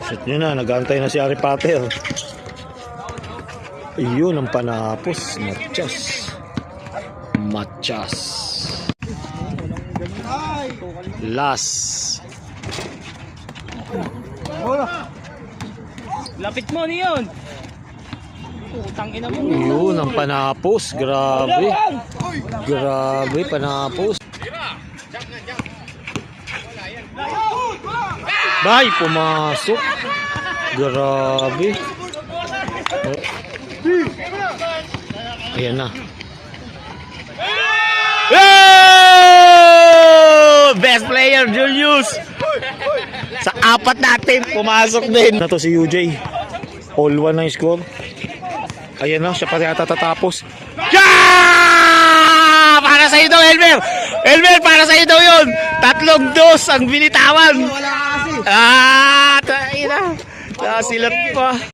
Shoot nyo na, nag-aantay na si Harry Potter. Ayun ang panapos. Machas. Last. Lapit mo niyon. Utang ina mo. Ayun ang panapos. Grabe. Grabe, panapos. Bay, pumasok. Grabe. Ayan na. Best player, Julius. Sa apat natin, pumasok din. Na to si UJ. All one na yung score. Ayan na, siya pa yata tatapos. Yeah! Para sa iyo daw, Elmer. Elmer, para sa iyo daw yun. 3-2 ang binitawan. Ah, tayo na. Nasilat pa.